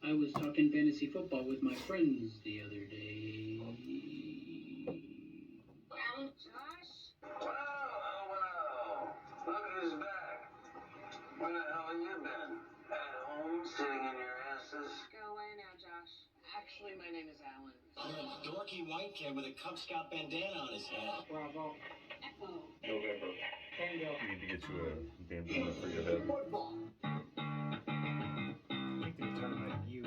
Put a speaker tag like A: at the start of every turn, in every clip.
A: I was talking fantasy football with my friends the other day.
B: Well, Josh? Wow, wow. Look who's back. Where the hell have you been? At home, sitting in your asses? Go away now, Josh. Actually, my name is Alan.
C: I'm a dorky white kid with a Cub Scout bandana on his head.
A: Bravo.
B: Echo.
D: November.
A: Tango.
D: You need to get you a bandana for your head.
A: I think they're talking about you.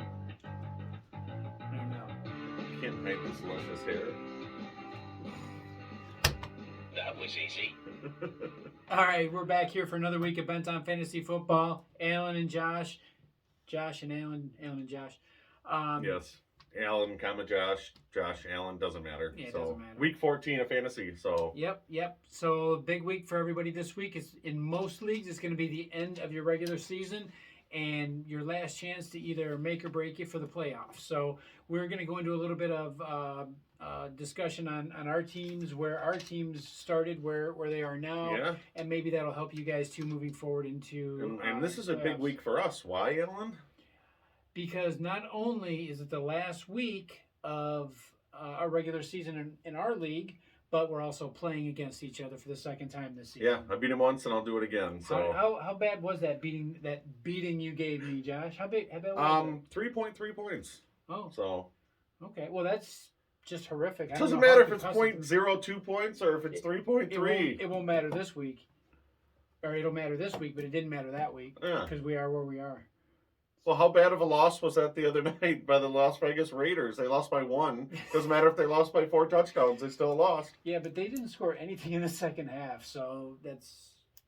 A: I don't know.
D: You can't hide this luscious hair.
C: That was easy.
A: All right, we're back here for another week of Bent on Fantasy Football. Alan and Josh. Josh and Alan. Alan and Josh.
D: Yes. Alan, Josh. Josh, Alan, doesn't matter.
A: Yeah, it
D: so,
A: doesn't matter.
D: Week 14 of fantasy, so.
A: Yep. So, big week for everybody this week. Is in most leagues, it's going to be the end of your regular season and your last chance to either make or break you for the playoffs. So, we're going to go into a little bit of discussion on our teams, where our teams started, where they are now,
D: Yeah.
A: and maybe that'll help you guys too moving forward into.
D: And this is a big
A: playoffs.
D: week for us. Why, Alan?
A: Because not only is it the last week of our regular season in our league, but we're also playing against each other for the second time this season.
D: Yeah, I beat him once and I'll do it again. So
A: How bad was that beating you gave me, Josh? How bad was it?
D: 3.3 points.
A: Oh,
D: So
A: okay. Well, that's just horrific. I
D: it
A: don't
D: doesn't
A: know how
D: matter if
A: it
D: it's
A: could possibly-
D: 0.02 points or if it's 3.3.
A: It won't matter this week, or it'll matter this week, but it didn't matter that week
D: Yeah.
A: because we are where we are.
D: Well, how bad of a loss was that the other night by the Las Vegas Raiders? They lost by 1. Doesn't matter if they lost by 4 touchdowns; they still lost.
A: Yeah, but they didn't score anything in the second half, so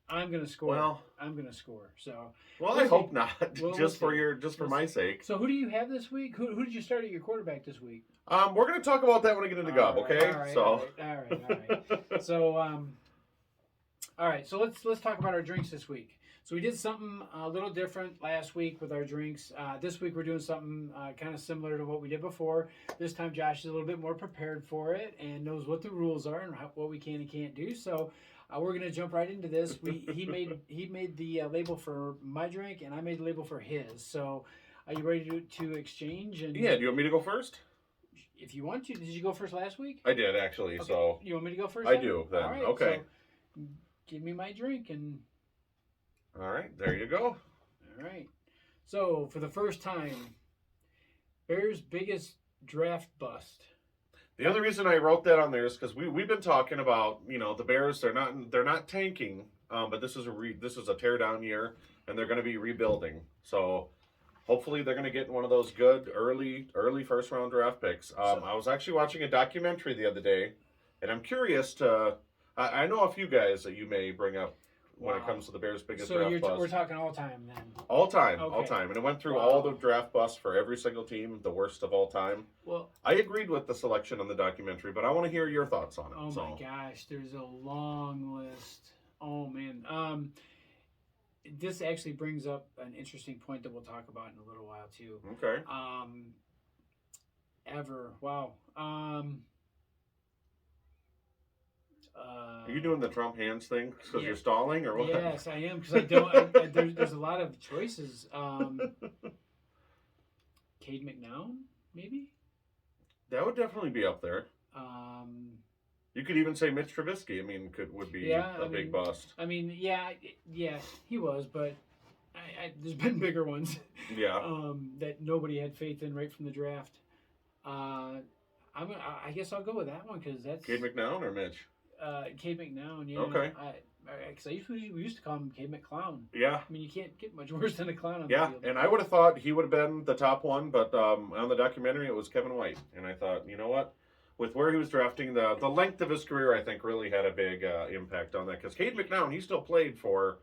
A: I'm gonna score.
D: Well,
A: I'm gonna score. So
D: well,
A: We'll
D: I
A: see.
D: hope not.
A: We'll
D: just for
A: see.
D: my sake.
A: So who do you have this week? Who did you start at your quarterback this week?
D: We're gonna talk about that when I get into Gob, okay?
A: All right. So all right. So let's talk about our drinks this week. So we did something a little different last week with our drinks. This week we're doing something kind of similar to what we did before. This time Josh is a little bit more prepared for it and knows what the rules are and what we can and can't do. So we're gonna jump right into this. He made the label for my drink and I made the label for his. So are you ready to exchange? And
D: Yeah. Do you want me to go first?
A: if you want to, did you go first last week?
D: I did actually.
A: Okay.
D: So
A: You want me to go first?
D: I
A: then?
D: do then.
A: All right,
D: Okay.
A: so give me my drink and.
D: all right, there you go.
A: All right. So for the first time, Bears' biggest draft bust.
D: The other reason I wrote that on there is because we've been talking about the Bears. They're not tanking, but this is a tear down year, and they're going to be rebuilding. So hopefully they're going to get one of those good early first round draft picks. I was actually watching a documentary the other day, and I'm curious to. I know a few guys that you may bring up when it
A: Wow.
D: comes to the Bears' biggest
A: So
D: draft bust.
A: we're talking all time then.
D: All time,
A: Okay.
D: and it went through
A: Wow.
D: all the draft busts for every single team, the worst of all time.
A: Well,
D: I agreed with the selection on the documentary, but I want to hear your thoughts on it.
A: oh my gosh, there's a long list. Oh man. This actually brings up an interesting point that we'll talk about in a little while too.
D: Okay.
A: Wow.
D: Are you doing the Trump hands thing because
A: yeah.
D: you're stalling or what?
A: Yes, I am because I don't. There's a lot of choices. Cade McNown, maybe.
D: That would definitely be up there. You could even say Mitch Trubisky. I mean, would be a big bust.
A: I mean, yeah, he was, but there's been bigger ones.
D: Yeah.
A: That nobody had faith in right from the draft. I guess I'll go with that one because that's
D: Cade McNown or Mitch?
A: Cade McNown. Yeah.
D: Okay.
A: Because we used to call him Cade McClown.
D: Yeah.
A: I mean, you can't get much worse than a clown on
D: Yeah,
A: the field.
D: and I would have thought he would have been the top one, but on the documentary it was Kevin White, and I thought, you know what? With where he was drafting, the length of his career, I think, really had a big impact on that. Because Cade McNown, he still played for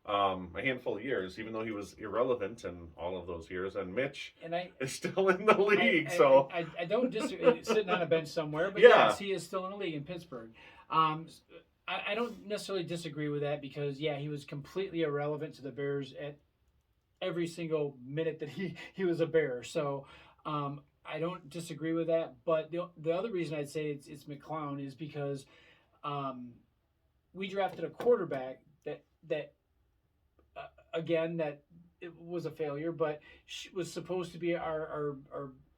D: a handful of years, even though he was irrelevant in all of those years. And Mitch is still in the league, so
A: I don't disagree. Sitting on a bench somewhere, but
D: Yeah.
A: yes, he is still in the league in Pittsburgh. I don't necessarily disagree with that because he was completely irrelevant to the Bears at every single minute that he was a Bear. So I don't disagree with that. But the other reason I'd say it's McClown is because we drafted a quarterback that again that it was a failure, but she was supposed to be our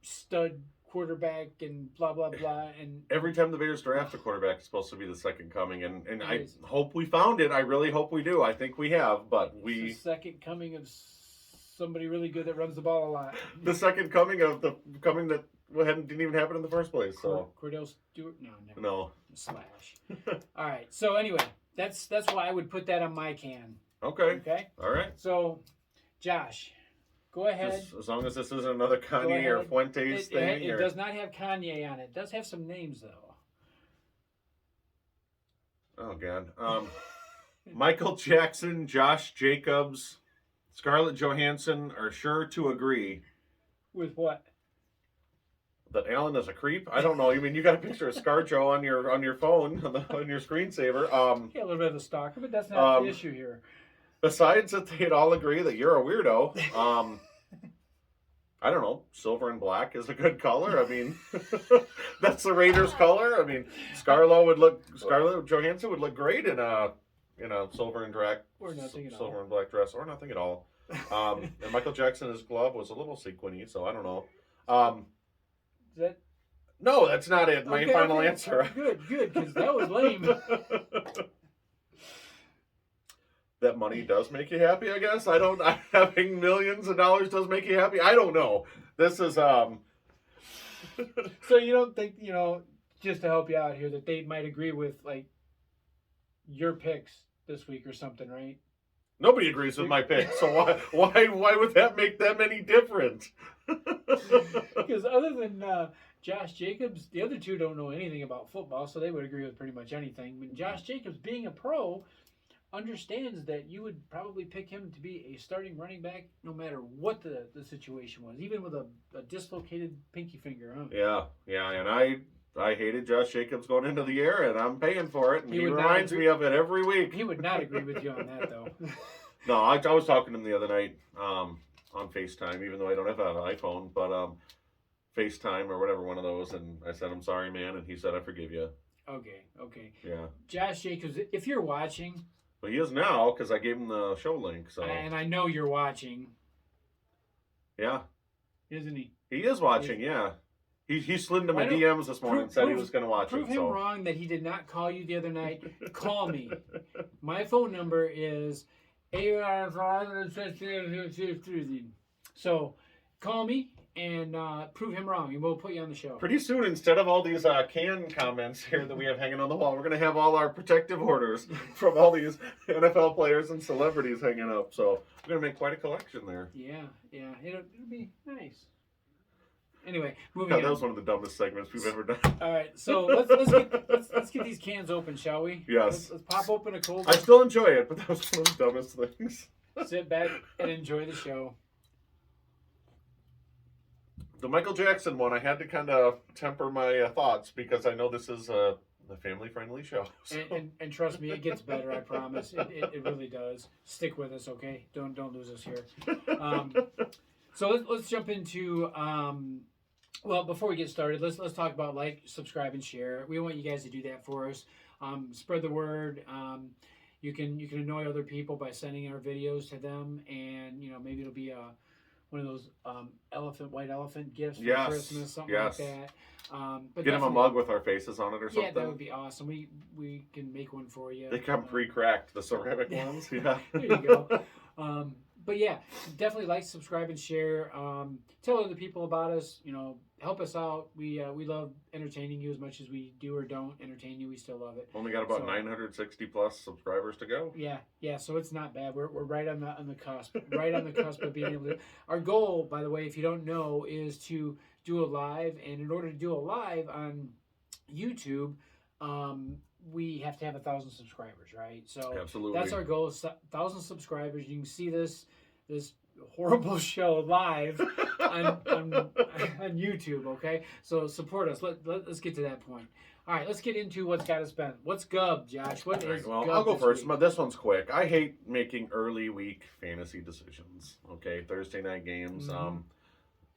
A: stud quarterback and blah blah blah. And
D: Every time the Bears draft a quarterback, it's supposed to be the second coming, and
A: It
D: I
A: is.
D: hope we found it. I really hope we do. I think we have, but
A: it's
D: we
A: the second coming of somebody really good that runs the ball a lot.
D: the second coming of the coming that didn't even happen in the first place. So
A: Cordell Stewart, no, never.
D: no,
A: Slash. All right. So anyway, that's why I would put that on my can.
D: okay,
A: Okay.
D: all right.
A: So, Josh, go ahead.
D: Just as long as this isn't another Kanye or
A: ahead.
D: Fuentes thing.
A: It
D: or...
A: does not have Kanye on it. It does have some names though.
D: Oh God. Michael Jackson, Josh Jacobs, Scarlett Johansson are sure to agree
A: With what?
D: that Alan is a creep. I don't know. I mean, you got a picture of ScarJo on your phone on your screensaver.
A: Yeah, a little bit of a stalker, but that's not the
D: Um,
A: issue here.
D: Besides that, they'd all agree that you're a weirdo. I don't know. Silver and black is a good color. I mean, that's the Raiders' color. I mean, Scarlett Johansson would look great in a silver and black
A: Or nothing at all.
D: silver and black dress, or nothing at all. And Michael Jackson, his glove was a little sequiny, so I don't know.
A: Is that
D: No, that's not it. My
A: okay,
D: final
A: okay.
D: answer.
A: Good, because that was lame.
D: That money does make you happy, I guess. Having millions of dollars does make you happy. I don't know. This is
A: So you don't think, just to help you out here, that they might agree with like your picks this week or something, right?
D: nobody agrees with my pick. So why would that make them any different?
A: Because other than Josh Jacobs, the other two don't know anything about football, so they would agree with pretty much anything. But Josh Jacobs, being a pro, understands that you would probably pick him to be a starting running back no matter what the situation was, even with a dislocated pinky finger. Huh?
D: Yeah, and I hated Josh Jacobs going into the year, and I'm paying for it, and
A: He
D: he
A: would not
D: reminds
A: agree-
D: me of it every week.
A: He would not agree with you on that, though.
D: No, I was talking to him the other night on FaceTime, even though I don't have an iPhone, but FaceTime or whatever, one of those, and I said, I'm sorry, man, and he said, I forgive you.
A: Okay.
D: Yeah.
A: Josh Jacobs, if you're watching,
D: But he is now, because I gave him the show link, so,
A: and I know you're watching,
D: yeah.
A: isn't he?
D: He is watching, yeah. He slid into my
A: Why don't-
D: DMs this morning and said he
A: prove-
D: was going to watch
A: Prove
D: it,
A: him
D: so.
A: wrong that he did not call you the other night. Call me. My phone number is so call me and prove him wrong, and we'll put you on the show.
D: Pretty soon, instead of all these can comments here that we have hanging on the wall, we're going to have all our protective orders from all these NFL players and celebrities hanging up. So we're going to make quite a collection there.
A: Yeah, it'll be nice. Anyway, moving
D: God,
A: on.
D: that was one of the dumbest segments we've ever done.
A: All right, so let's get these cans open, shall we?
D: Yes.
A: Let's pop open a cold
D: I
A: one,
D: still enjoy it, but that was one of the dumbest things.
A: sit back, and enjoy the show.
D: The Michael Jackson one, I had to kind of temper my thoughts because I know this is a family-friendly show. So.
A: And trust me, it gets better. I promise. It really does. Stick with us, okay? Don't lose us here. So let's jump into. Well, before we get started, let's talk about like, subscribe, and share. We want you guys to do that for us. Spread the word. You can annoy other people by sending our videos to them, and maybe it'll be one of those white elephant gifts for
D: Yes,
A: Christmas, something
D: yes.
A: like that. But
D: Get him a
A: definitely-
D: mug with our faces on it or
A: Yeah,
D: something.
A: that would be awesome. We can make one for you.
D: They come pre-cracked, the ceramic ones. Yeah.
A: There you go. But yeah, definitely like, subscribe, and share. Tell other people about us. Help us out. We love entertaining you as much as we do or don't entertain you. We still love it.
D: Only got about
A: So-
D: 960 plus subscribers to go.
A: Yeah. So it's not bad. We're right on the cusp. Right on the cusp of being able to. Our goal, by the way, if you don't know, is to do a live. And in order to do a live on YouTube, we have to have 1,000 subscribers, right? So
D: Absolutely.
A: that's our goal, 1,000 subscribers. You can see this horrible show live on YouTube, okay? So support us. Let's get to that point. All right, let's get into what's got us bent. What's Gub, Josh? What
D: All right,
A: is
D: well,
A: Gub
D: I'll go
A: this
D: first.
A: week?
D: This one's quick. I hate making early week fantasy decisions. Okay, Thursday night games.
A: Mhm.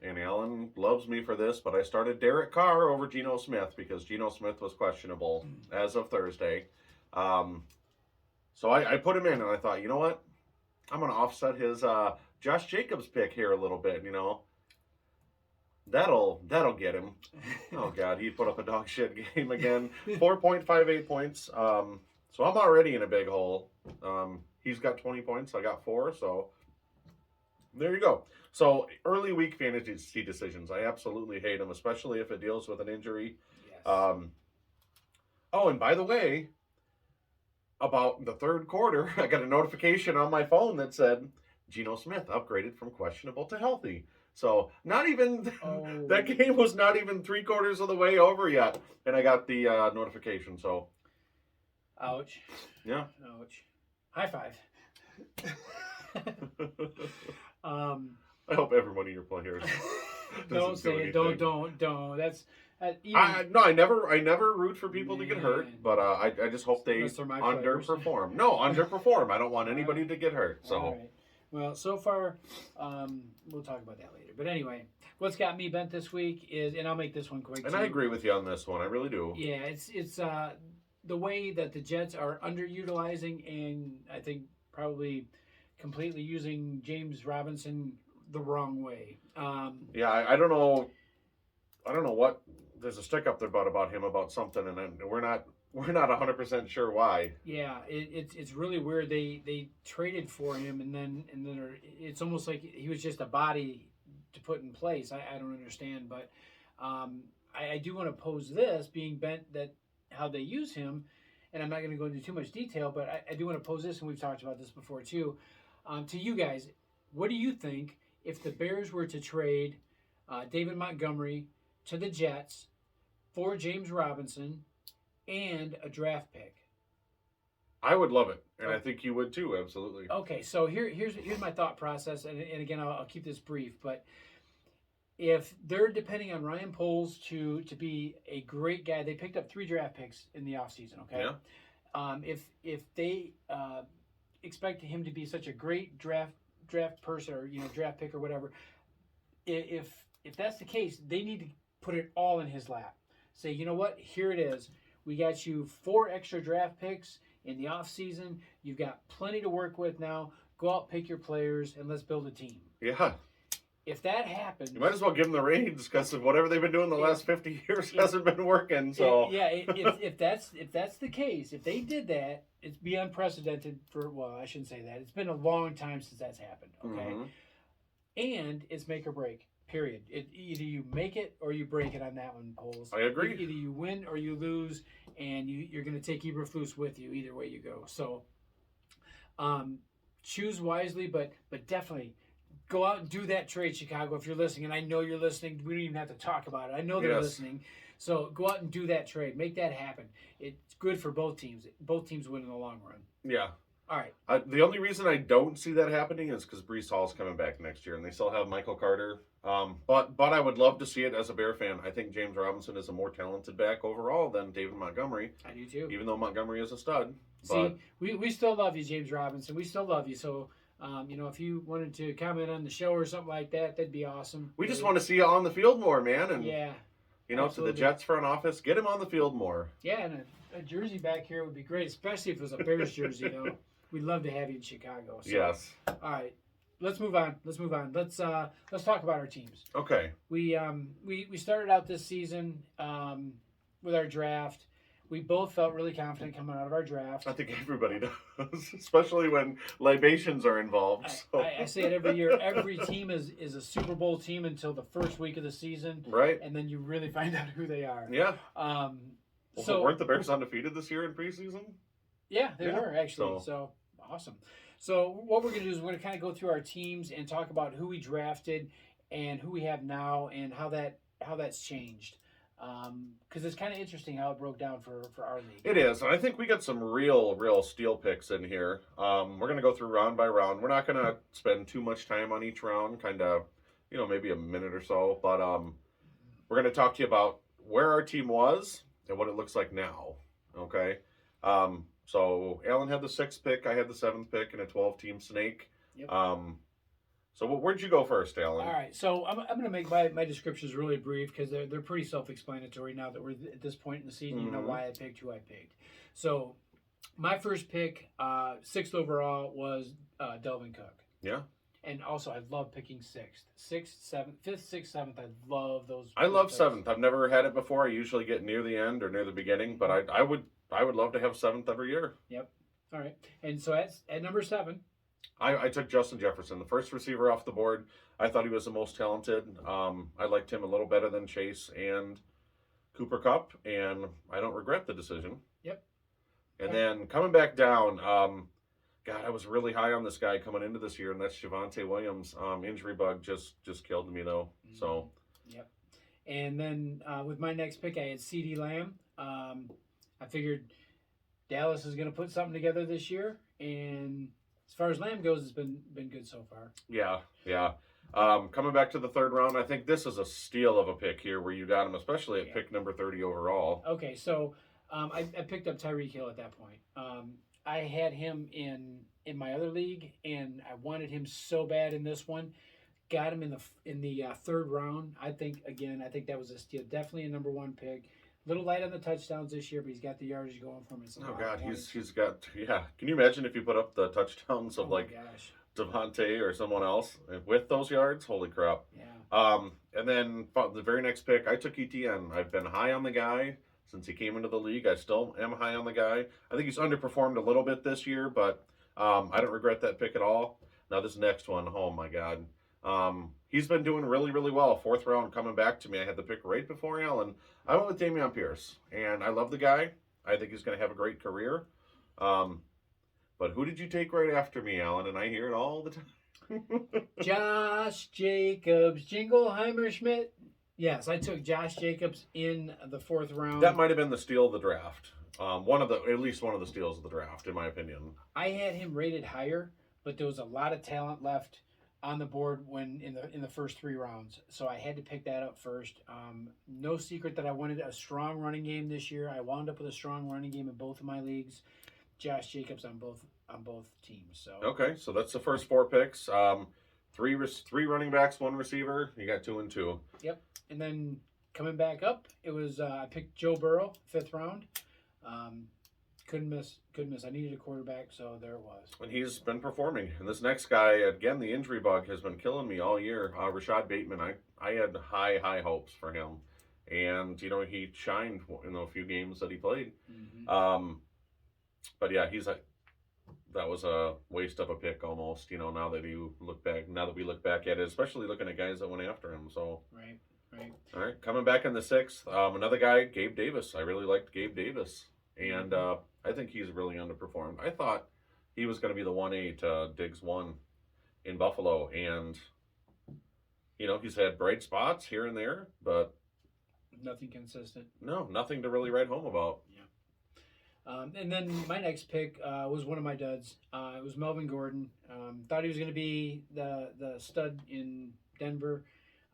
D: And Alan loves me for this, but I started Derek Carr over Geno Smith because Geno Smith was questionable as of Thursday. So I put him in, and I thought, you know what? I'm going to offset his Josh Jacobs pick here a little bit. That'll get him. Oh God, he put up a dog shit game again. 4.58 points. So I'm already in a big hole. He's got 20 points. I got 4. So there you go. So early week fantasy decisions, I absolutely hate them, especially if it deals with an injury.
A: Yes.
D: Oh, and by the way, about the third quarter, I got a notification on my phone that said Geno Smith upgraded from questionable to healthy. So not even that game was not even 3/4 of the way over yet, and I got the notification. So,
A: ouch.
D: Yeah.
A: Ouch. High five.
D: I hope every one of your players.
A: Don't say it. Don't. That's even,
D: I never root for people to get hurt,
A: Man.
D: but I just hope they
A: Unless they're my players.
D: underperform. No, underperform. I don't want anybody to get hurt. So.
A: All right. Well, so far, we'll talk about that later. But anyway, what's got me bent this week is, and I'll make this one quick.
D: And
A: too.
D: I agree with you on this one. I really do.
A: Yeah, it's the way that the Jets are underutilizing, and I think probably completely using James Robinson the wrong way.
D: Yeah, I don't know. I don't know what. There's a stick up there about him about something, and we're not 100% sure why.
A: Yeah, it's really weird. They traded for him, and then it's almost like he was just a body to put in place. I don't understand, but I do want to pose this being bent that how they use him, and I'm not going to go into too much detail, but I do want to pose this, and we've talked about this before too. To you guys, what do you think if the Bears were to trade David Montgomery to the Jets for James Robinson and a draft pick?
D: I would love it, and I think you would too. Absolutely.
A: Okay, so here's my thought process, and again, I'll keep this brief, but if they're depending on Ryan Poles to be a great guy, they picked up 3 draft picks in the offseason, okay?
D: Yeah.
A: If they expect him to be such a great draft person or draft pick or whatever, if that's the case, they need to put it all in his lap. Say, you know what? Here it is. We got you 4 extra draft picks in the offseason. You've got plenty to work with now. Go out, pick your players, and let's build a team.
D: Yeah.
A: If that happens,
D: You might as well give them the reins because whatever they've been doing the last 50 years hasn't been working. So
A: if that's the case, if they did that, it'd be unprecedented for. Well, I shouldn't say that. It's been a long time since that's happened. Okay, and it's make or break. Period. Either you make it or you break it on that one, Poles.
D: I agree.
A: Either you win or you lose, and you're going to take Eberflus with you. Either way you go. So, choose wisely, but definitely go out and do that trade, Chicago. If you're listening, and I know you're listening, we don't even have to talk about it. I know they're listening. So go out and do that trade. Make that happen. It's good for both teams. Both teams win in the long run.
D: Yeah.
A: All right.
D: The only reason I don't see that happening is because Breece Hall's coming back next year, and they still have Michael Carter. But I would love to see it as a Bear fan. I think James Robinson is a more talented back overall than David Montgomery.
A: I do too.
D: Even though Montgomery is a stud.
A: See, we still love you, James Robinson. We still love you. So, if you wanted to comment on the show or something like that, that'd be awesome.
D: We just want to see you on the field more, man. And
A: yeah.
D: To the Jets front office, get him on the field more.
A: Yeah, and a jersey back here would be great, especially if it was a Bears jersey, though. We'd love to have you in Chicago. So.
D: Yes.
A: All right. Let's move on. Let's talk about our teams.
D: Okay.
A: We started out this season with our draft. We both felt really confident coming out of our draft.
D: I think everybody does, especially when libations are involved. So.
A: I say it every year. Every team is a Super Bowl team until the first week of the season.
D: Right.
A: And then you really find out who they are.
D: Yeah.
A: So
D: weren't the Bears undefeated this year in preseason?
A: Yeah, they were actually. So awesome. So what we're going to do is we're going to kind of go through our teams and talk about who we drafted and who we have now and how that's changed. Because it's kind of interesting how it broke down for our league.
D: It is, and I think we got some real steal picks in here. We're going to go through round by round. We're not going to spend too much time on each round, kind of, maybe a minute or so. But we're going to talk to you about where our team was and what it looks like now. Okay. So Alan had the 6th pick, I had the 7th pick in a 12-team snake.
A: Yep.
D: So where'd you go first, Alan?
A: All right, so I'm going to make my descriptions really brief because they're pretty self-explanatory now that we're at this point in the season. You know why I picked who I picked. So my first pick, 6th overall, was Delvin Cook.
D: Yeah.
A: And also, I love picking sixth, fifth, sixth, seventh. I love those.
D: I love
A: picks.
D: seventh. I've never had it before. I usually get near the end or near the beginning, but I would love to have seventh every year.
A: All right, and so at number 7.
D: I took Justin Jefferson, the first receiver off the board. I thought he was the most talented. I liked him a little better than Chase and Cooper Kupp, and I don't regret the decision.
A: Yep.
D: And
A: Okay.
D: then coming back down, God, I was really high on this guy coming into this year, and that's Javonte Williams. Injury bug just killed me though. So
A: Yep. And then with my next pick, I had CeeDee Lamb. I figured Dallas is going to put something together this year, and as far as Lamb goes, it's been good so far.
D: yeah. Coming back to the third round, I think this is a steal of a pick here where you got him, especially at pick number 30 overall.
A: Okay, so I picked up Tyreek Hill at that point. I had him in my other league, and I wanted him so bad in this one. Got him in the third round. I think that was a steal. Definitely a number 1 pick. A little light on the touchdowns this year, but he's got the yardage going for him. It's a
D: Oh
A: lot
D: God,
A: of points.
D: he's got Can you imagine if you put up the touchdowns of
A: Oh my
D: like
A: gosh.
D: Devontae or someone else with those yards? Holy crap!
A: Yeah.
D: And then the very next pick, I took ETN. I've been high on the guy since he came into the league. I still am high on the guy. I think he's underperformed a little bit this year, but I don't regret that pick at all. Now this next one, oh my God. He's been doing really, really well. 4th round coming back to me. I had the pick right before Allen. I went with Dameon Pierce, and I love the guy. I think he's going to have a great career. But who did you take right after me, Alan? And I hear it all the time.
A: Josh Jacobs, Jingleheimer Schmidt. Yes, I took Josh Jacobs in the 4th round.
D: That might have been the steal of the draft. At least one of the steals of the draft, in my opinion.
A: I had him rated higher, but there was a lot of talent left on the board when in the first 3 rounds, so I had to pick that up first. No secret that I wanted a strong running game this year. I wound up with a strong running game in both of my leagues. Josh Jacobs on both teams. So
D: Okay, so that's the first 4 picks. Three running backs, 1 receiver. You got 2 and 2.
A: and then coming back up, it was I picked Joe Burrow 5th round. Couldn't miss. I needed a quarterback, so there it was.
D: And he's been performing. And this next guy, again, the injury bug has been killing me all year. Rashad Bateman, I had high hopes for him. And, he shined in the few games that he played.
A: Mm-hmm.
D: But yeah, that was a waste of a pick almost, now that we look back at it, especially looking at guys that went after him. So
A: Right.
D: all right, coming back in the 6th, another guy, Gabe Davis. I really liked Gabe Davis. And I think he's really underperformed. I thought he was going to be the 1A to Diggs 1 in Buffalo. And, he's had bright spots here and there, but
A: Nothing consistent.
D: no, nothing to really write home about.
A: And then my next pick was one of my duds. It was Melvin Gordon. Thought he was going to be the stud in Denver.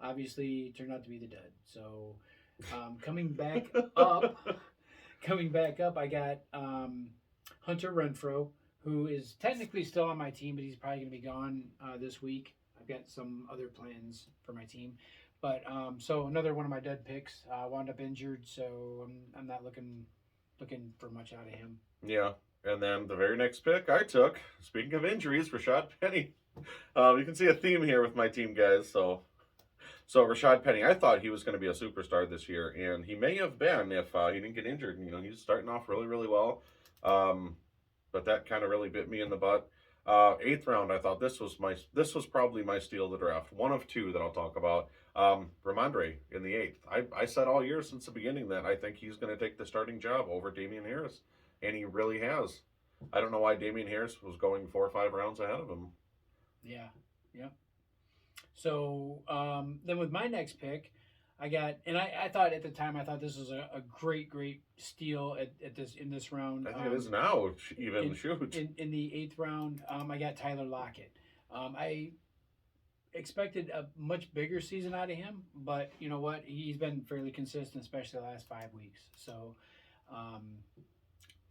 A: Obviously, turned out to be the dud. So coming back up, I got Hunter Renfrow, who is technically still on my team, but he's probably going to be gone this week. I've got some other plans for my team. But so another one of my dud picks wound up injured, so I'm not looking for much out of him.
D: Yeah. And then the very next pick I took, speaking of injuries, Rashad Penny. You can see a theme here with my team, guys. So Rashad Penny, I thought he was going to be a superstar this year, and he may have been if he didn't get injured. He's starting off really, really well. But that kind of really bit me in the butt. 8th round, I thought this was probably my steal of the draft. One of 2 that I'll talk about. Ramondre in the 8th. I said all year since the beginning that I think he's going to take the starting job over Damian Harris, and he really has. I don't know why Damian Harris was going 4 or 5 rounds ahead of him.
A: Yeah. So then with my next pick, I got, and I thought at the time, this was a great steal in this round.
D: I think it is now, even, shoot.
A: In the 8th round, I got Tyler Lockett. I expected a much bigger season out of him, but you know what? He's been fairly consistent, especially the last 5 weeks. So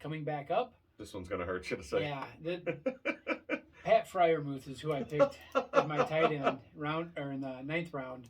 A: coming back up.
D: This one's going to hurt you to say.
A: Yeah. Pat Fryermuth is who I picked as my tight end in the 9th round.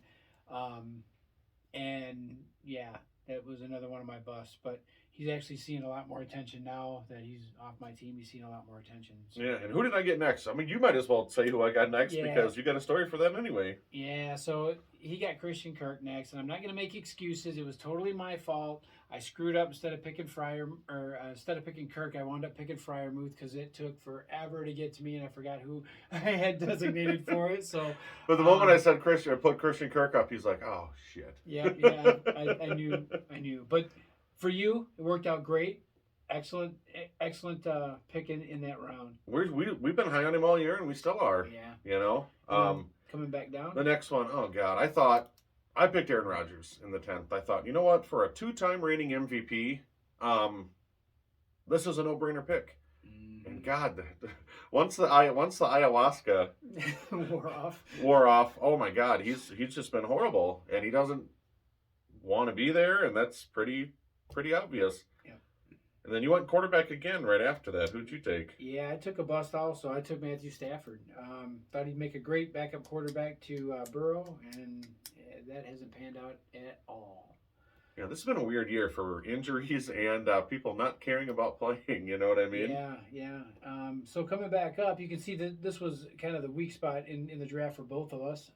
A: And yeah, that was another one of my busts. But he's actually seeing a lot more attention now that he's off my team. He's seeing a lot more attention. So.
D: Yeah, and who did I get next? I mean, you might as well say who I got next
A: Yeah.
D: because you got a story for them anyway.
A: Yeah, so he got Christian Kirk next, and I'm not going to make excuses. It was totally my fault. I screwed up instead of picking instead of picking Kirk, I wound up picking Fryermuth because it took forever to get to me, and I forgot who I had designated for it. So,
D: But the moment I said Christian, I put Christian Kirk up, he's like, oh shit.
A: yeah, I knew. But for you, it worked out great. Excellent picking in that round.
D: We've been high on him all year, and we still are.
A: Yeah.
D: You know.
A: Coming back down.
D: The next one, oh god, I picked Aaron Rodgers in the 10th. I thought, you know what, for a 2-time reigning MVP, this is a no-brainer pick. And God, once the ayahuasca
A: wore
D: off, oh my God, he's just been horrible, and he doesn't want to be there, and that's pretty obvious.
A: Yeah.
D: And then you went quarterback again right after that. Who'd you take?
A: Yeah, I took a bust also. I took Matthew Stafford. Thought he'd make a great backup quarterback to Burrow, and that hasn't panned out at all.
D: Yeah, this has been a weird year for injuries and people not caring about playing. You know what I mean?
A: Yeah. So coming back up, you can see that this was kind of the weak spot in the draft for both of us.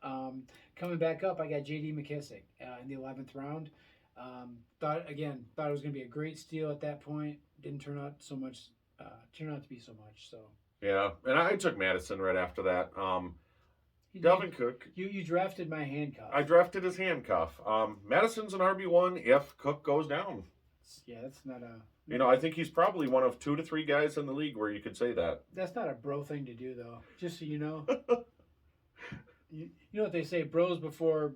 A: Coming back up, I got J.D. McKissick in the 11th round. Thought it was going to be a great steal at that point. Didn't turn out to be so much. So
D: yeah, and I took Madison right after that. Dalvin Cook.
A: You drafted my handcuff.
D: I drafted his handcuff. Madison's an RB1 if Cook goes down.
A: Yeah, that's not a.
D: You know, I think he's probably one of 2 to 3 guys in the league where you could say that.
A: That's not a bro thing to do, though. Just so you know. You know what they say, bros before.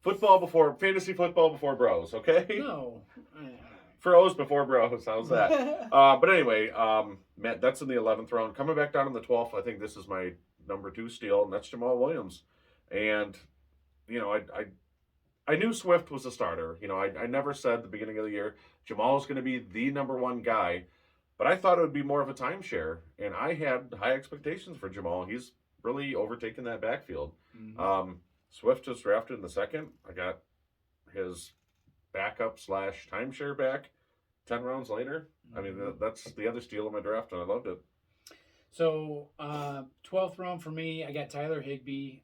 D: Fantasy football before bros, okay?
A: No.
D: Froze before bros. How's that? But anyway, Matt, that's in the 11th round. Coming back down in the 12th, I think this is my number 2 steal, and that's Jamal Williams. And, you know, I knew Swift was a starter. You know, I never said at the beginning of the year Jamal is going to be the number 1 guy, but I thought it would be more of a timeshare, and I had high expectations for Jamal. He's really overtaken that backfield.
A: Mm-hmm.
D: Swift was drafted in the 2nd. I got his backup / timeshare back 10 rounds later. I mean, that's the other steal of my draft, and I loved it.
A: So, 12th round for me, I got Tyler Higbee.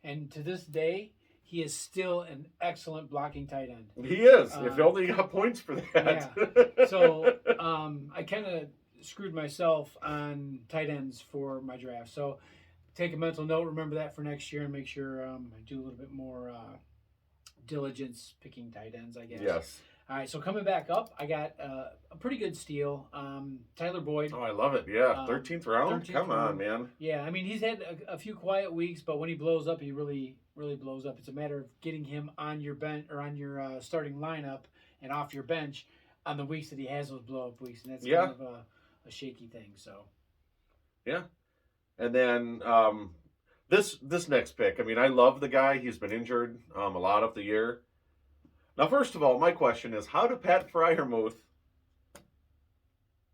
A: And to this day, he is still an excellent blocking tight end.
D: He is. If you only got points for that.
A: Yeah. So, I kind of screwed myself on tight ends for my draft. So, take a mental note, remember that for next year, and make sure I do a little bit more diligence picking tight ends, I guess.
D: Yes.
A: All right, so coming back up, I got a pretty good steal. Tyler Boyd.
D: Oh, I love it. Yeah, 13th round.
A: 13th
D: Come
A: round.
D: on, man.
A: Yeah, I mean, he's had a few quiet weeks, but when he blows up, he really, really blows up. It's a matter of getting him on your bench or on your starting lineup and off your bench on the weeks that he has those blow up weeks, and that's kind of a shaky thing. So.
D: Yeah, and then this next pick. I mean, I love the guy. He's been injured a lot of the year. Now, first of all, my question is, how do Pat Fryermuth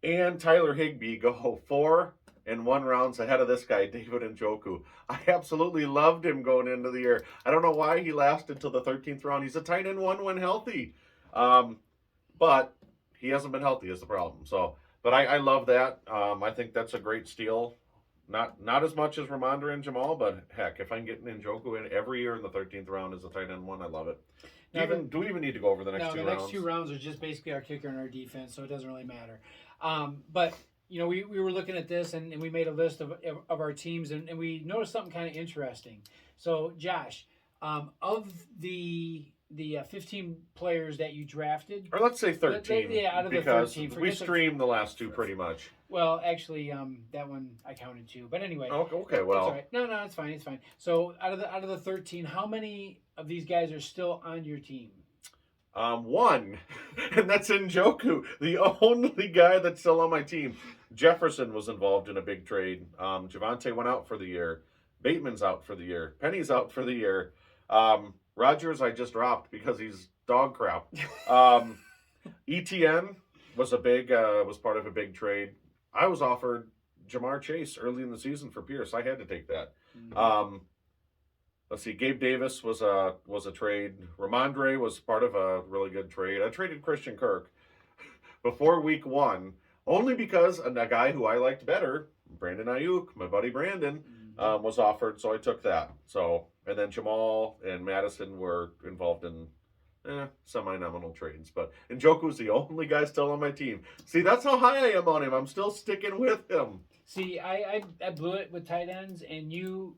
D: and Tyler Higbee go 4 and 1 rounds ahead of this guy, David Njoku? I absolutely loved him going into the year. I don't know why he lasted till the 13th round. He's a tight end 1 when healthy. But he hasn't been healthy is the problem. So, but I love that. I think that's a great steal. Not as much as Ramondre and Jamal, but heck, if I'm getting Njoku in every year in the 13th round as a tight end 1, I love it. Do we even need to go over the next 2 rounds?
A: No, the next 2 rounds are just basically our kicker and our defense, so it doesn't really matter. But, you know, we were looking at this, and we made a list of our teams, and we noticed something kind of interesting. So, Josh, of the 15 players that you drafted...
D: Or let's say 13.
A: Out of the
D: because
A: 13.
D: We streamed the last 2 pretty much.
A: Well, actually, that one I counted 2. But anyway.
D: Okay, well.
A: That's all right. No, it's fine. It's fine. So, out of the 13, how many of these guys are still on your team?
D: 1, and that's Njoku, the only guy that's still on my team. Jefferson was involved in a big trade. Javonte went out for the year. Bateman's out for the year. Penny's out for the year. Rodgers I just dropped because he's dog crap. ETN was was part of a big trade. I was offered Jamar Chase early in the season for Pierce. I had to take that.
A: Mm-hmm.
D: Let's see. Gabe Davis was a trade. Ramondre was part of a really good trade. I traded Christian Kirk. before week 1, only because a guy who I liked better, Brandon Ayuk, my buddy Brandon, was offered, so I took that. So, and then Jamal and Madison were involved in semi-nominal trades, but Njoku's the only guy still on my team. See, that's how high I am on him. I'm still sticking with him.
A: See, I blew it with tight ends, and you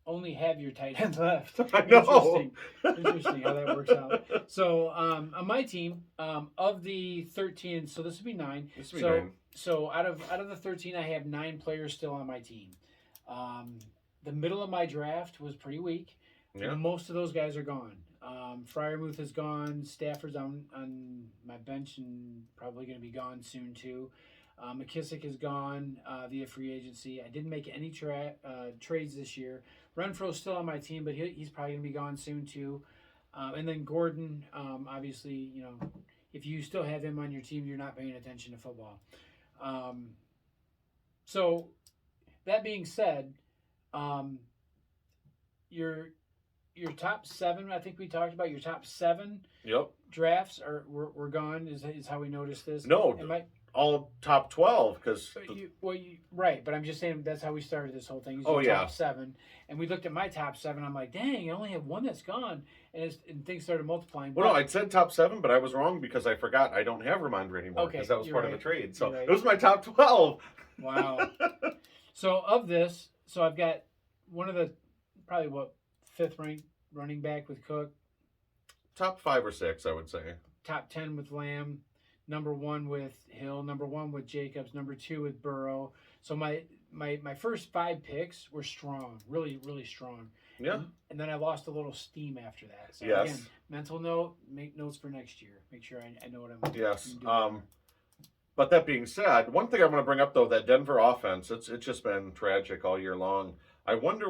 A: only have your tight end left.
D: I know.
A: Interesting how that works out. So on my team, of the 13, so this would be 9.
D: This would be 9.
A: So out of the 13, I have 9 players still on my team. The middle of my draft was pretty weak.
D: Yeah.
A: Most of those guys are gone. Fryermuth is gone. Stafford's on my bench and probably going to be gone soon too. McKissick is gone via free agency. I didn't make any trades this year. Renfro's still on my team, but he's probably going to be gone soon too. And then Gordon, obviously, if you still have him on your team, you're not paying attention to football. So that being said, your top 7, I think we talked about your top 7
D: Yep.
A: drafts were gone. Is how we noticed this.
D: No, all top 12 because.
A: Right, but I'm just saying that's how we started this whole thing. Top 7, and we looked at my top 7. I'm like, dang, I only have one that's gone, and things started multiplying.
D: Well, no, I said top 7, but I was wrong because I forgot I don't have Ramondre anymore because that was part of the trade. So it was my top 12.
A: Wow. So of this, I've got one of the probably 5th ranked running back with Cook.
D: Top 5 or 6, I would say.
A: Top 10 with Lamb. Number 1 with Hill. Number 1 with Jacobs. Number 2 with Burrow. So my first 5 picks were strong, really, really strong.
D: Yeah.
A: And then I lost a little steam after that. So
D: yes.
A: Again, mental note, make notes for next year. Make sure I know what I'm
D: Yes.
A: doing.
D: But that being said, one thing I want to bring up though, that Denver offense, it's just been tragic all year long. I wonder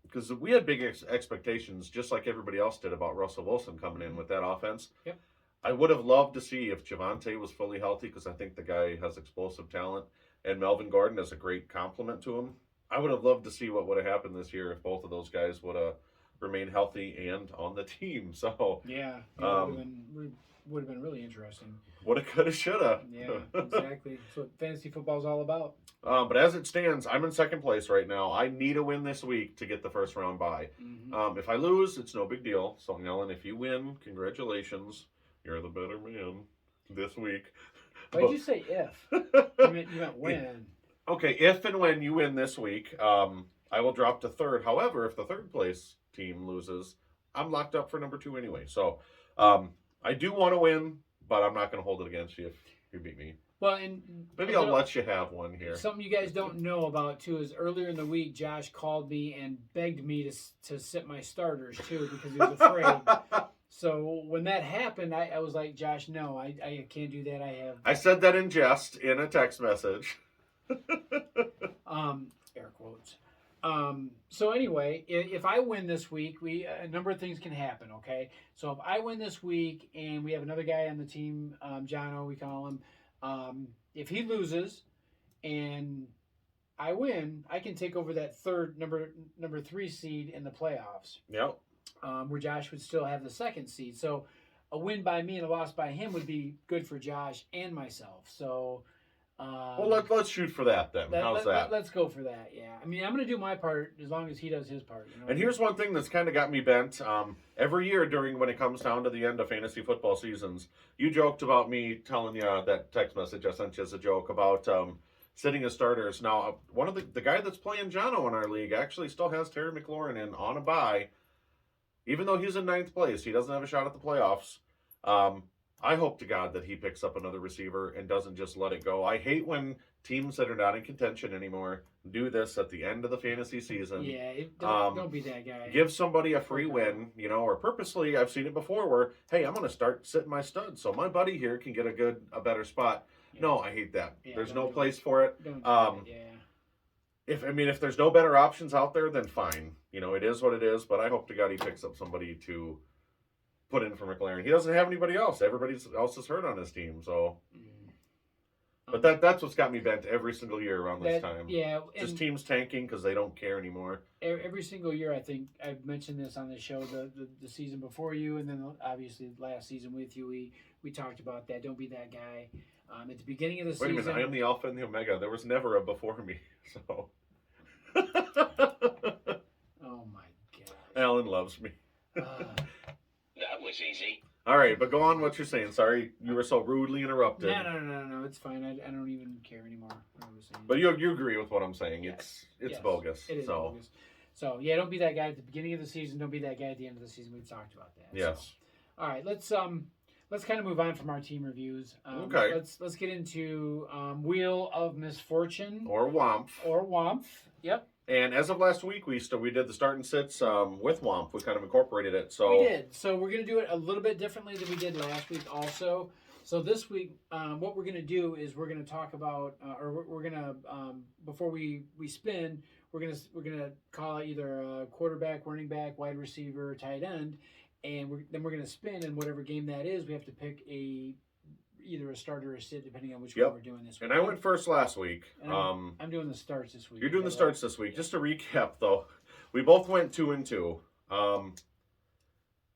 D: because we had big expectations, just like everybody else did, about Russell Wilson coming in with that offense.
A: Yep.
D: I would have loved to see if Javonte was fully healthy because I think the guy has explosive talent, and Melvin Gordon is a great compliment to him. I would have loved to see what would have happened this year if both of those guys would have remained healthy and on the team. So
A: yeah, would have been really interesting.
D: Woulda, coulda, shoulda.
A: Yeah, exactly. That's what fantasy football is all about.
D: But as it stands, I'm in 2nd place right now. I need a win this week to get the first round bye.
A: Mm-hmm.
D: If I lose, it's no big deal. So, Ellen, if you win, congratulations. You're the better man this week.
A: Why did you say if? You meant when.
D: Okay, if and when you win this week, I will drop to 3rd. However, if the 3rd place team loses, I'm locked up for number 2 anyway. So, I do want to win, but I'm not going to hold it against you if you beat me.
A: Well, and
D: maybe I'll let you have one here.
A: Something you guys don't know about too is earlier in the week, Josh called me and begged me to sit my starters too because he was afraid. So when that happened, I was like, Josh, no, I can't do that.
D: I said that in jest in a text message.
A: Air quotes. So anyway, if I win this week, a number of things can happen. Okay, so if I win this week and we have another guy on the team, Jono, we call him. If he loses and I win, I can take over that number 3 seed in the playoffs.
D: Yep.
A: Where Josh would still have the 2nd seed. So a win by me and a loss by him would be good for Josh and myself. So.
D: Well, let's shoot for that then. How's that?
A: Let's go for that. Yeah. I mean, I'm going to do my part as long as he does his part.
D: And here's one thing that's kind of got me bent. Every year when it comes down to the end of fantasy football seasons, you joked about me telling you that text message I sent you as a joke about sitting as starters. Now, one of the guy that's playing Jono in our league actually still has Terry McLaurin in on a bye. Even though he's in 9th place, he doesn't have a shot at the playoffs. I hope to God that he picks up another receiver and doesn't just let it go. I hate when teams that are not in contention anymore do this at the end of the fantasy season.
A: Yeah, don't be that guy.
D: Give somebody a free win, or purposely, I've seen it before where, hey, I'm going to start sitting my stud so my buddy here can get a better spot. Yeah. No, I hate that. Yeah, there's no place for it.
A: Don't do it. Yeah.
D: If there's no better options out there, then fine. It is what it is, but I hope to God he picks up somebody to put in for McLaren. He doesn't have anybody else. Everybody else is hurt on his team, so But that's what's got me bent every single year around this time.
A: Yeah,
D: Just
A: and
D: teams tanking because they don't care anymore.
A: every single year, I think I've mentioned this on the show the season before you, and then obviously last season with you, we talked about that. Don't be that guy. At the beginning of the
D: Wait a
A: season,
D: minute, I am the alpha and the omega. There was never a before me. So
A: oh my god,
D: Alan loves me.
C: That was easy.
D: All right, but go on what you're saying. Sorry, you were so rudely interrupted.
A: no, it's fine. I don't even care anymore. What I was saying.
D: But you agree with what I'm saying.
A: Yes.
D: It's
A: Yes.
D: bogus.
A: It is
D: so
A: bogus. So yeah, don't be that guy at the beginning of the season. Don't be that guy at the end of the season. We've talked about that.
D: yes.
A: So, all right, let's kind of move on from our team reviews.
D: Okay.
A: Let's get into Wheel of Misfortune
D: Or Womp.
A: or Womp. Yep.
D: And as of last week, we did the start and sits with Womp. We kind of incorporated it. So
A: We did. So we're going to do it a little bit differently than we did last week also. So this week, what we're going to do is we're going to talk about, or we're going to, before we spin, we're going to call out either a quarterback, running back, wide receiver, tight end, and then we're going to spin, and whatever game that is, we have to pick either a starter or a sit, depending on which
D: Yep.
A: one we're doing this week.
D: and I went first last week.
A: And I'm doing the starts this week.
D: You're doing the starts this week. Just to recap, though, we both went 2-2.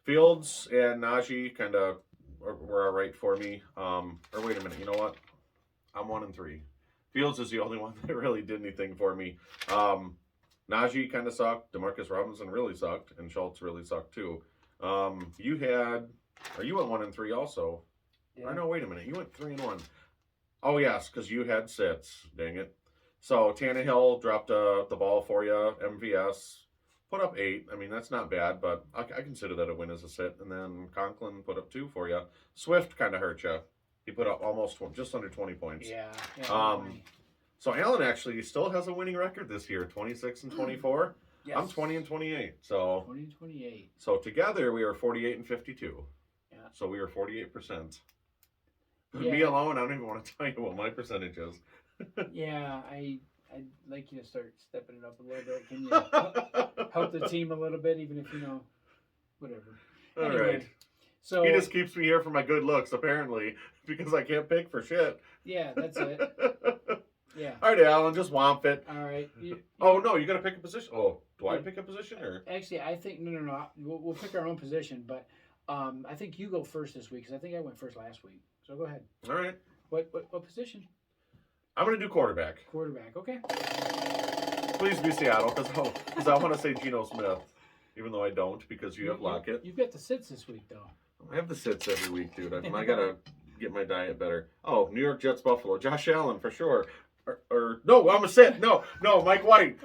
D: Fields and Najee kind of were all right for me. Or wait a minute, you know what? I'm 1-3. Fields is the only one that really did anything for me. Najee kind of sucked. Demarcus Robinson really sucked, and Schultz really sucked too. You went 1-3 also.
A: Yeah.
D: Or no, wait a minute. You went 3-1. Oh yes, because you had sits. Dang it. So Tannehill dropped the ball for you. MVS put up 8. I mean, that's not bad, but I consider that a win as a sit. And then Conklin put up 2 for you. Swift kind of hurt you. He put up just under 20 points.
A: Yeah.
D: So Allen actually still has a winning record this year, 26-24.
A: Yes.
D: I'm 20-28. So
A: 20-28.
D: so together we are 48-52.
A: Yeah.
D: So we are 48%.
A: Yeah.
D: Me alone, I don't even want to tell you what my percentage is.
A: Yeah, I'd like you to start stepping it up a little bit. Can you help the team a little bit, even if whatever.
D: All
A: Anyway,
D: right.
A: So
D: He just keeps me here for my good looks, apparently, because I can't pick for shit.
A: yeah, that's it. Yeah.
D: All right, Alan, just womp it.
A: All right.
D: Oh no, you got to pick a position. Oh, do I pick a position or?
A: Actually, I think no. We'll pick our own position, but I think you go first this week because I think I went first last week. So go ahead.
D: All right.
A: What position?
D: I'm gonna do quarterback.
A: Quarterback. Okay.
D: Please be Seattle, because I want to say Geno Smith, even though I don't, because you have Lockett.
A: You've got the sits this week though.
D: I have the sits every week, dude. I gotta get my diet better. Oh, New York Jets, Buffalo, Josh Allen for sure. Or no, I'm a sit. No, Mike White.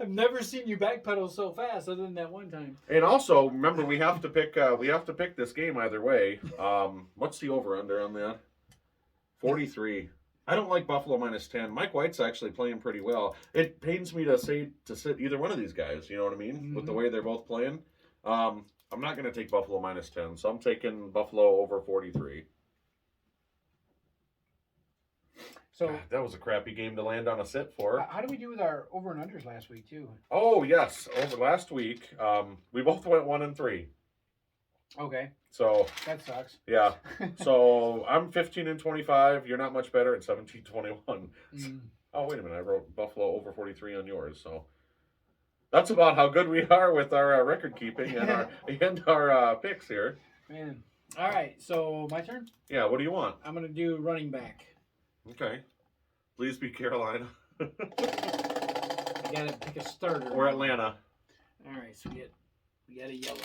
A: I've never seen you backpedal so fast, other than that one time.
D: And also, remember, we have to pick. We have to pick this game either way. What's the over under on that? 43. I don't like Buffalo -10. Mike White's actually playing pretty well. It pains me to sit either one of these guys. You know what I mean? With the way they're both playing. I'm not going to take Buffalo -10, so I'm taking Buffalo over 43.
A: So
D: That was a crappy game to land on a sit for.
A: how do we do with our over and unders last week too?
D: Oh yes, over last week, we both went 1-3.
A: Okay,
D: So
A: that sucks.
D: yeah, so I'm 15-25. You're not much better at 17-21. Oh wait a minute, I wrote Buffalo over 43 on yours. So that's about how good we are with our record keeping and our picks here.
A: Man. All right, so my turn.
D: Yeah, what do you want?
A: I'm gonna do running back.
D: Okay, please be Carolina
A: I gotta pick a starter.
D: or Atlanta.
A: All right, so we got a yellow.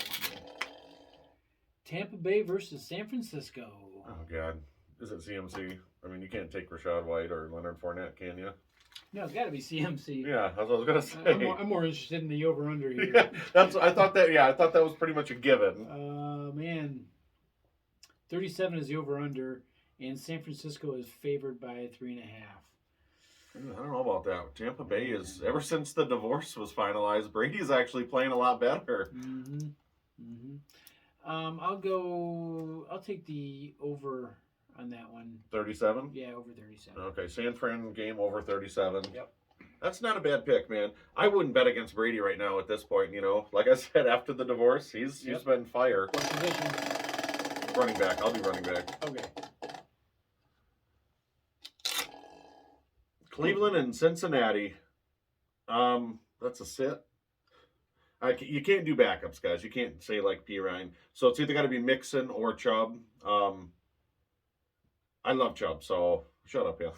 A: Tampa Bay versus San Francisco.
D: Oh God, is it CMC? I mean, you can't take Rashad White or Leonard Fournette, can you?
A: No, it's got to be CMC.
D: Yeah, that's what I was gonna say.
A: I'm more interested in the over under here.
D: Yeah, I thought that was pretty much a given.
A: Man, 37 is the over under, and San Francisco is favored by 3.5.
D: I don't know about that. Tampa Bay is, ever since the divorce was finalized, Brady's actually playing a lot better.
A: I'll take the over on that one.
D: 37?
A: Yeah, over 37.
D: Okay, San Fran game over 37.
A: Yep.
D: That's not a bad pick, man. I wouldn't bet against Brady right now at this point, you know. Like I said, after the divorce, he's been fire.
A: What position?
D: Running back. I'll do running back.
A: Okay.
D: Cleveland and Cincinnati. That's a sit. You can't do backups, guys. You can't say like P. Ryan. So it's either got to be Mixon or Chubb. I love Chubb, so shut up, yeah.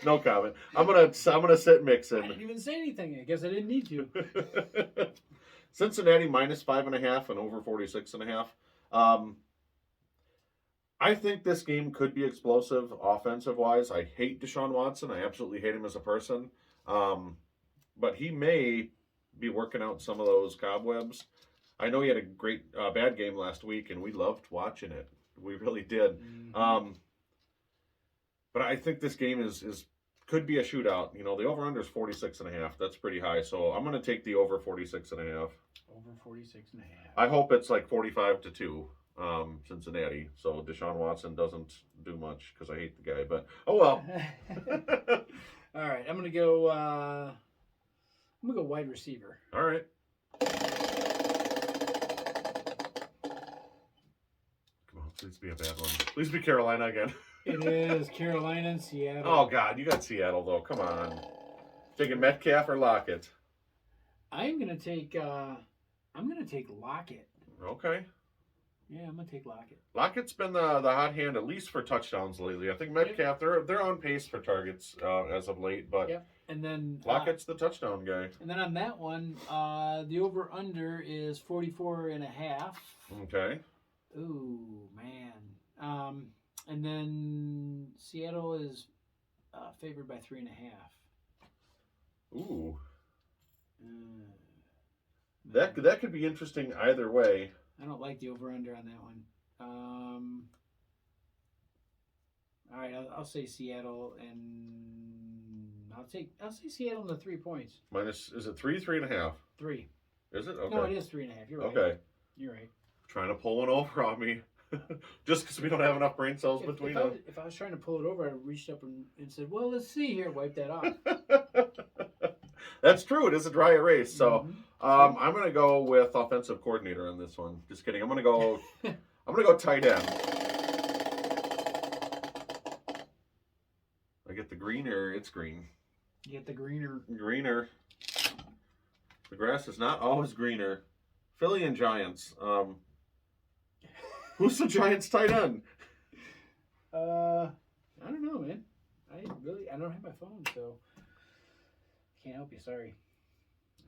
D: No comment. I'm gonna sit
A: I
D: Mixon.
A: didn't even say anything. I guess I didn't need to.
D: Cincinnati -5.5 and over 46.5. I think this game could be explosive offensive wise. I hate Deshaun Watson. I absolutely hate him as a person. But he may be working out some of those cobwebs. I know he had a great bad game last week, and we loved watching it. We really did.
A: Mhm.
D: But I think this game is could be a shootout. You know, the over under is 46.5. That's pretty high. So I'm going to take the over 46.5.
A: Over 46.5.
D: I hope it's like 45-2, Cincinnati. So Deshaun Watson doesn't do much because I hate the guy. But oh well.
A: All right, I'm gonna go wide receiver.
D: All right. Come on, please be a bad one. Please be Carolina again.
A: It is Carolina and Seattle.
D: Oh God, you got Seattle though. Come on. Taking Metcalf or Lockett?
A: I'm gonna take Lockett.
D: Okay.
A: Yeah, I'm gonna take Lockett.
D: Lockett's been the hot hand at least for touchdowns lately. I think Metcalf they're on pace for targets as of late, but
A: Yep. And then
D: Lockett's the touchdown guy.
A: And then on that one, the over under is 44.5.
D: Okay.
A: Ooh, man. And then Seattle is favored by 3.5.
D: Ooh.
A: Man,
D: That could be interesting either way.
A: I don't like the over under on that one. All right, I'll say Seattle, and I'll say Seattle in the 3 points.
D: Minus is it 3.5?
A: 3.
D: Is it? Okay.
A: No, it is 3.5. You're right.
D: Okay.
A: You're right.
D: Trying to pull one over on me. Just because we don't have enough brain cells
A: If,
D: between
A: if, I
D: us.
A: was, if I was trying to pull it over, I reached up and said, "Well, let's see here." Wipe that off.
D: That's true. It is a dry erase. So
A: Mhm.
D: I'm gonna go with offensive coordinator on this one. Just kidding. I'm gonna go tight end. I get the greener. It's green.
A: You get the greener.
D: Greener. The grass is not always greener. Philly and Giants. Who's the Giants tight end?
A: I don't know, man. I don't have my phone, so can't help you. Sorry.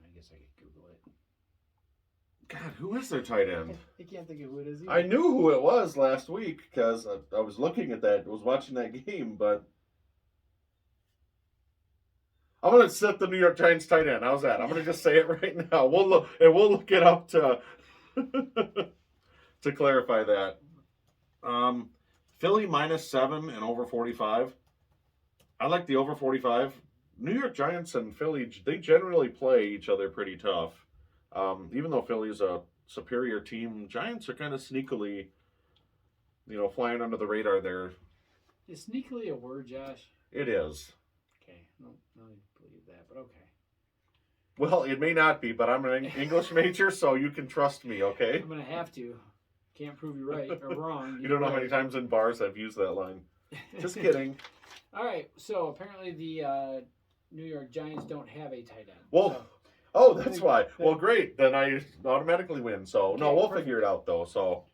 A: I guess I could Google it.
D: God, who is their tight end?
A: I can't think of who it is. Either.
D: I knew who it was last week because I was looking at that, was watching that game, but I'm gonna set the New York Giants tight end. How's that? I'm gonna just say it right now. We'll look it up to to clarify that. Philly -7 and over 45. I like the over 45. New York Giants and Philly, they generally play each other pretty tough. Even though Philly's a superior team, Giants are kind of sneakily, flying under the radar there.
A: Is sneakily a word, Josh?
D: It is.
A: Okay, no, I don't believe that, but okay.
D: Well, it may not be, but I'm an English major, so you can trust me, okay?
A: I'm gonna have to. Can't prove you right or wrong.
D: You don't know how many times in bars I've used that line. Just kidding.
A: All right, so apparently the New York Giants don't have a tight end.
D: Well,
A: So,
D: oh, that's why. Well, great. Then I automatically win. So, no,
A: Okay,
D: we'll
A: perfect.
D: figure it out, though. So,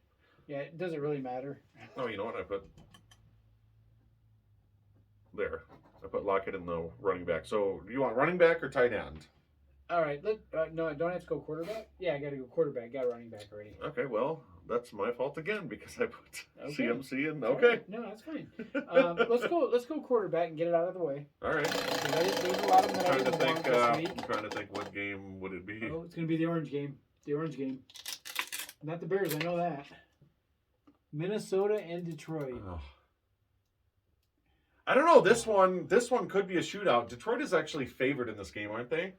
A: yeah, it doesn't really matter.
D: oh, you know what? I put Lockett in the running back. So, do you want running back or tight end?
A: All right, no, I don't have to go quarterback. Yeah, I got to go quarterback. Got a running back already.
D: Okay, well, that's my fault again because I put
A: Okay.
D: CMC in.
A: All
D: Okay.
A: right, no, that's fine. Let's go quarterback and get it out of the way.
D: All right.
A: There's a lot of them that I
D: I'm
A: didn't want this
D: trying
A: week.
D: to think what game would it be?
A: Oh, it's gonna be the orange game. The orange game. Not the Bears. I know that. Minnesota and Detroit.
D: Oh. I don't know. This one could be a shootout. Detroit is actually favored in this game, aren't they?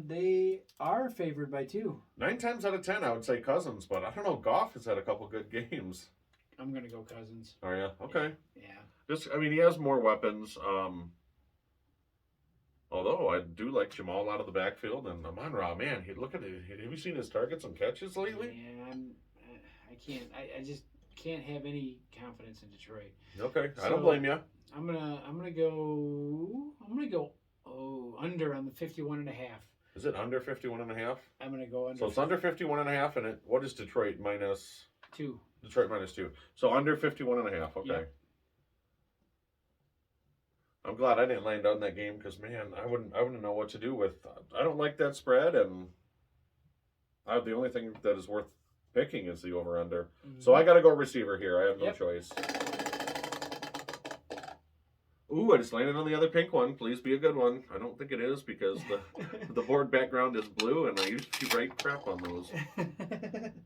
A: They are favored by 2.
D: 9 times out of 10, I would say Cousins, but I don't know. Goff has had a couple good games.
A: I'm gonna go Cousins.
D: Oh yeah, okay.
A: Yeah.
D: He has more weapons. Although I do like Jamal out of the backfield and Amon-Ra, man, look at it. Have you seen his targets and catches lately?
A: Yeah, I can't. I just can't have any confidence in Detroit.
D: Okay, I
A: So-
D: don't blame you.
A: I'm gonna go under on the 51.5.
D: Is it under 51.5?
A: I'm gonna go under.
D: So it's under 51.5, and what is Detroit minus?
A: 2.
D: Detroit minus 2. So under 51.5. Okay.
A: Yeah.
D: I'm glad I didn't land on that game because, man, I wouldn't know what to do with. I don't like that spread, and the only thing that is worth picking is the over under. So I got to go receiver here. I have no choice. Ooh, I just landed on the other pink one. Please be a good one. I don't think it is because the board background is blue, and I usually write crap on those.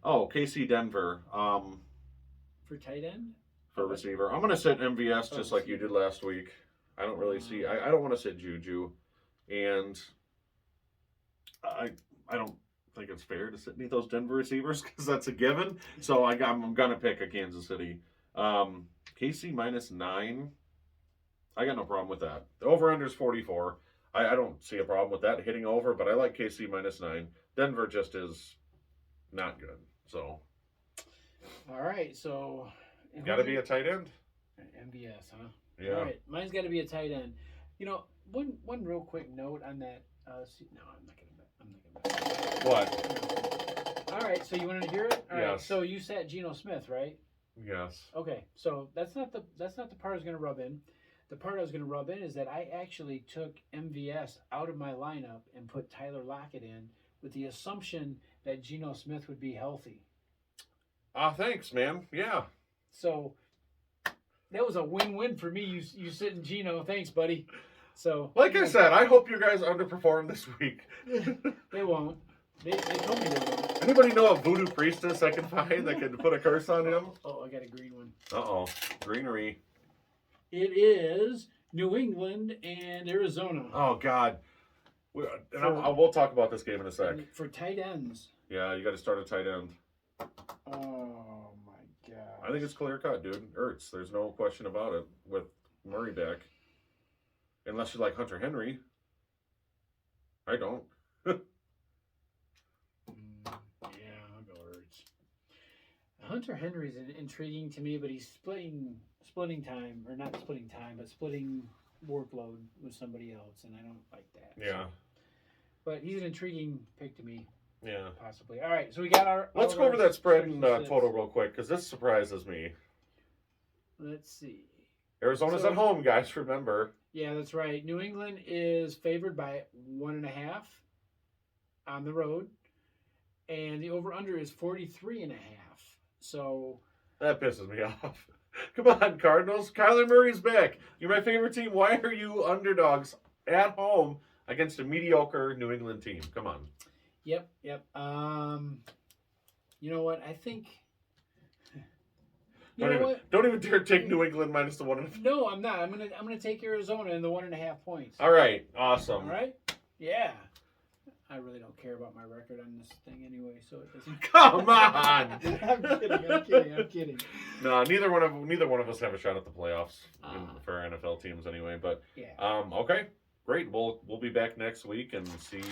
D: Oh, KC Denver.
A: For tight end.
D: For receiver, I'm gonna sit MVS just like you did last week. I don't really see. I don't want to sit Juju, and I don't think it's fair to sit any of those Denver receivers because that's a given. So I'm gonna pick a Kansas City. KC minus 9. I got no problem with that. The over-under is 44. I don't see a problem with that hitting over, but I like KC minus 9. Denver just is not good. So.
A: All right, so.
D: Got to be a tight end.
A: MVS, huh?
D: Yeah.
A: All right, mine's got to be a tight end. You know, one real quick note on that. No, I'm not gonna bet.
D: What?
A: All right, so you wanted to hear it? All right,
D: Yes.
A: so you sat Geno Smith, right?
D: Yes.
A: Okay, so that's not the part I was gonna rub in. The part I was going to rub in is that I actually took MVS out of my lineup and put Tyler Lockett in with the assumption that Geno Smith would be healthy.
D: Thanks, man. Yeah.
A: So that was a win-win for me. You sitting Geno. Thanks, buddy. So
D: like I said, I hope you guys underperform this week.
A: They won't. They told me they won't.
D: Anybody know a voodoo priestess I can find that could put a curse on him?
A: Oh, I got a green one.
D: Uh-oh. Greenery.
A: It is New England and Arizona.
D: Oh, God. We'll talk about this game in a sec.
A: For tight ends.
D: Yeah, you got to start a tight end.
A: Oh, my God.
D: I think it's clear cut, dude. Ertz. There's no question about it with Murray back. Unless you like Hunter Henry. I don't.
A: Yeah, I'll go Ertz. Hunter Henry's intriguing to me, but he's splitting time, or not splitting time, but splitting workload with somebody else, and I don't like that.
D: Yeah.
A: So. But he's an intriguing pick to me,
D: Yeah.
A: possibly. All right, so we got our.
D: Let's go over that spread and total real quick, because this surprises me.
A: Let's see.
D: Arizona's at home, guys, remember.
A: Yeah, that's right. New England is favored by 1.5 on the road, and the over-under is 43.5. So
D: that pisses me off. Come on, Cardinals. Kyler Murray's back. You're my favorite team. Why are you underdogs at home against a mediocre New England team? Come on.
A: Yep. You know what? I think.
D: Don't even dare take New England minus the 1.5.
A: No, I'm not. I'm gonna take Arizona in the 1.5 points.
D: All right. Awesome.
A: All right. Yeah. I really don't care about my record on this thing anyway, so it doesn't.
D: Come on.
A: I'm kidding.
D: No, neither one of us have a shot at the playoffs for our NFL teams anyway. But
A: yeah.
D: Okay, great. We'll be back next week and see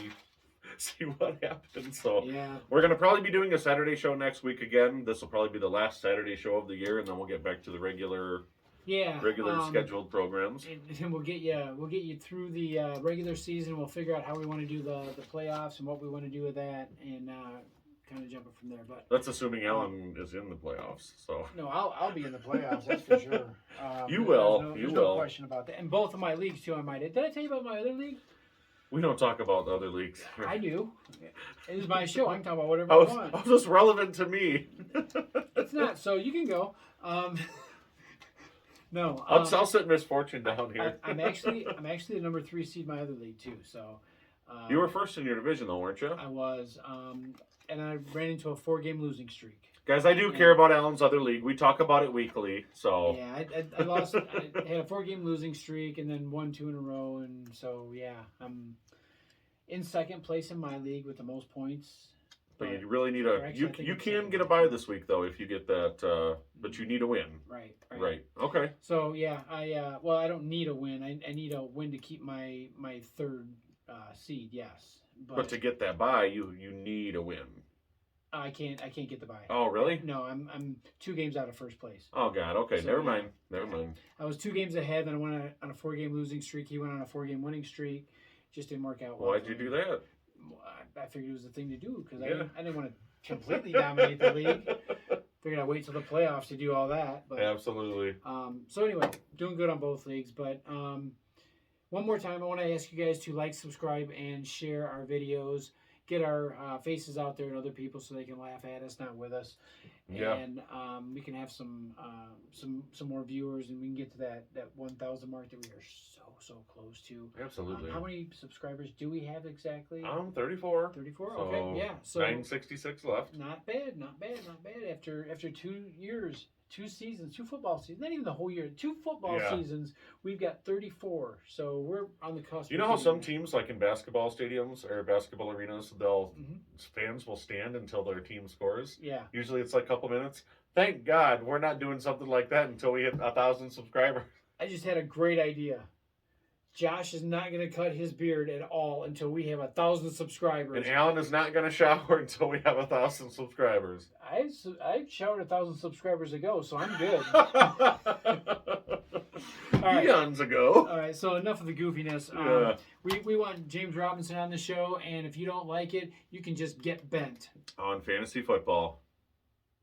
D: what happens. So
A: yeah,
D: we're gonna probably be doing a Saturday show next week again. This will probably be the last Saturday show of the year, and then we'll get back to the regular scheduled programs.
A: And we'll get you through the regular season. We'll figure out how we want to do the playoffs and what we want to do with that, and kind of jump it from there. But
D: that's assuming Alan is in the playoffs. So
A: no, I'll be in the playoffs. That's for sure.
D: You will.
A: There's no question about that. And both of my leagues too. I might. Did I tell you about my other league?
D: We don't talk about the other leagues.
A: I do. It is my show. I can talk about whatever
D: I
A: want.
D: was just relevant to me.
A: It's not. So you can go. No.
D: I'll sit Misfortune down here.
A: I'm actually the number 3 seed in my other league too. So.
D: You were first in your division though, weren't you?
A: I was. And I ran into a 4-game losing streak.
D: Guys, I do care about Alan's other league. We talk about it weekly. So
A: yeah, I lost. I had a 4-game losing streak and then won 2 in a row, and so yeah, I'm in second place in my league with the most points.
D: But you really need you can get a bye this week though if you get that. But you need a win. Right. Okay.
A: So yeah, I don't need a win. I need a win to keep my 3rd seed. Yes.
D: But to get that bye, you need a win.
A: I can't get the bye.
D: Oh, really?
A: No, I'm 2 games out of first place.
D: Oh God. Okay.
A: So,
D: Never
A: yeah.
D: mind. Never mind.
A: I was 2 games ahead, then I went on a 4-game losing streak. He went on a 4-game winning streak. Just didn't work out well.
D: Why'd
A: for
D: you
A: me.
D: do that?
A: I figured it was the thing to do because
D: Yeah.
A: I didn't want to completely dominate the league. Figured I'd wait till the playoffs to do all that. But
D: Absolutely.
A: so anyway, doing good on both leagues. But one more time, I want to ask you guys to like, subscribe, and share our videos. Get our faces out there and other people so they can laugh at us, not with us.
D: Yeah.
A: And we can have some more viewers, and we can get to that 1,000 mark that we are so close to.
D: Absolutely.
A: How many subscribers do we have exactly?
D: 34.
A: 34.
D: So,
A: Okay, yeah. So
D: 966 left.
A: not bad. After 2 years, 2 seasons, 2 football seasons, not even the whole year, 2 football
D: Yeah.
A: seasons, we've got 34. So we're on the cusp.
D: You know
A: of
D: how
A: getting
D: some
A: there.
D: teams, like in basketball stadiums or basketball arenas, they'll
A: Mhm.
D: fans will stand until their team scores.
A: Yeah.
D: Usually it's like a couple minutes. Thank God we're not doing something like that until we hit 1,000 subscribers.
A: I just had a great idea. Josh is not going to cut his beard at all until we have 1,000 subscribers.
D: And Alan is not going to shower until we have 1,000 subscribers.
A: I showered 1,000 subscribers ago, so I'm good. All right.
D: Eons ago.
A: All right, so enough of the goofiness.
D: Yeah.
A: We want James Robinson on the show, and if you don't like it, you can just get bent.
D: On fantasy football.